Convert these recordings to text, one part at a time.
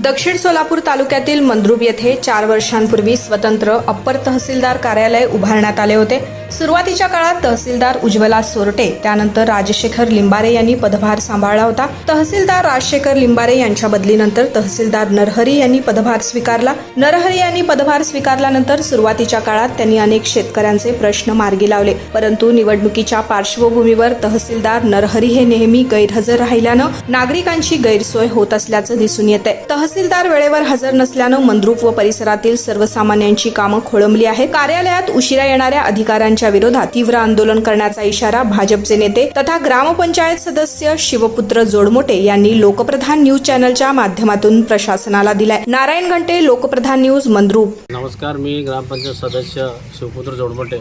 दक्षिण सोलापूर तालुक्यातील मंद्रुप येथे 4 वर्षांपूर्वी स्वतंत्र अप्पर तहसीलदार कार्यालय उभारण्यात आले होते। सुरुवातीच्या काळात तहसीलदार उज्ज्वला सोरटे त्यानंतर राजशेखर लिंबारे यांनी पदभार सांभाळला होता। तहसीलदार राजशेखर लिंबारे यांच्या बदलीनंतर तहसीलदार नरहरी यांनी पदभार स्वीकारला। नरहरी यांनी पदभार स्वीकारल्यानंतर सुरुवातीच्या काळात त्यांनी अनेक शेतकऱ्यांचे प्रश्न मार्गी लावले, परंतु निवडणुकीच्या पार्श्वभूमीवर तहसीलदार नरहरी हे नेहमी गैरहजर राहिल्यानं नागरिकांची गैरसोय होत असल्याचं दिसून येते। तहसीलदार वेळेवर हजर नसल्यानं मंद्रुप व परिसरातील सर्वसामान्यांची कामं खोळंबली आहेत। कार्यालयात उशिरा येणाऱ्या अधिकाऱ्यांच्या विरोधात तीव्र आंदोलन करण्याचा इशारा भाजपचे नेते तथा ग्रामपंचायत सदस्य शिवपुत्र जोडमोटे यांनी लोकप्रधान न्यूज चॅनलच्या माध्यमातून प्रशासनाला दिलाय। नारायण घंटे, लोकप्रधान न्यूज, मंद्रुप। नमस्कार, मी ग्रामपंचायत सदस्य शिवपुत्र जोडमोटे।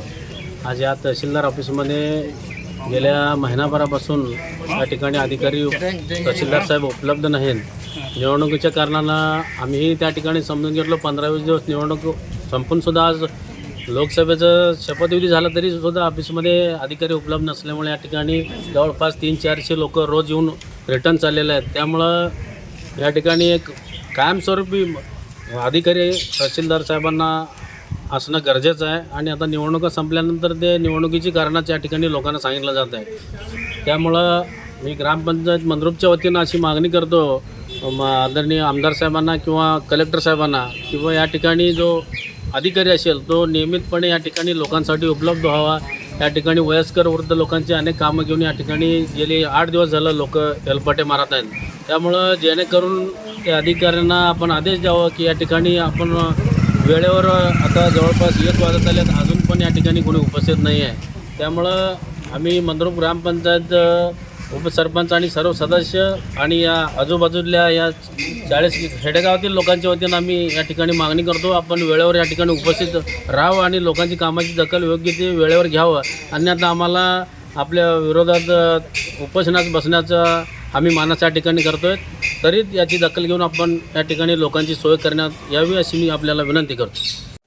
आज या तहसीलदार ऑफिसमध्ये गेल्या महिनाभरापासून या ठिकाणी अधिकारी तहसीलदार साहेब उपलब्ध नाहीत। निवडणुकीच्या कारणानं आम्ही त्या ठिकाणी समजून घेतलो 15-20 दिवस निवडणूक संपून सुद्धा आज लोकसभेचं शपथविधी झाला तरी सुद्धा ऑफिसमध्ये अधिकारी उपलब्ध नसल्यामुळे या ठिकाणी जवळपास 300-400 लोक रोज येऊन रिटर्न चाललेले आहेत। त्यामुळं या ठिकाणी एक कायमस्वरूपी अधिकारी तहसीलदार साहेबांना असणं गरजेचं आहे आणि आता निवडणुका संपल्यानंतर ते निवडणुकीची कारणाच्या या ठिकाणी लोकांना सांगितलं जात आहे। त्यामुळं मी ग्रामपंचायत मंद्रुपच्या वतीनं अशी मागणी करतो आदरणीय आमदार साहेबांना किंवा कलेक्टर साहेबांना किंवा या ठिकाणी जो अधिकारी असेल तो नियमितपणे या ठिकाणी लोकांसाठी उपलब्ध व्हावा। या ठिकाणी वयस्कर वृद्ध लोकांची अनेक कामं घेऊन या ठिकाणी गेली 8 दिवस झालं लोक हेलपाटे मारत आहेत। त्यामुळं जेणेकरून त्या अधिकाऱ्यांना आपण आदेश द्यावा की या ठिकाणी आपण वेळेवर, आता जवळपास 1 वाजत आले अजून पण या ठिकाणी कोणी उपस्थित नाही आहे। त्यामुळं आम्ही मंद्रुप ग्रामपंचायत उपसरपंच आणि सर्व सदस्य आणि या आजूबाजूल्या या 40 खेडेगावातील लोकांच्या वतीनं आम्ही या ठिकाणी मागणी करतो, आपण वेळेवर या ठिकाणी उपस्थित राहावं आणि लोकांची कामाची दखल योग्य ते वेळेवर घ्यावं। अन्यथा आम्हाला आपल्या विरोधात उपोषणास बसण्याचा आम्ही मानस या ठिकाणी करतोय, तरी याची दखल घेऊन आपण या ठिकाणी लोकांची सोय करण्यात यावी अशी मी आपल्याला विनंती करतो।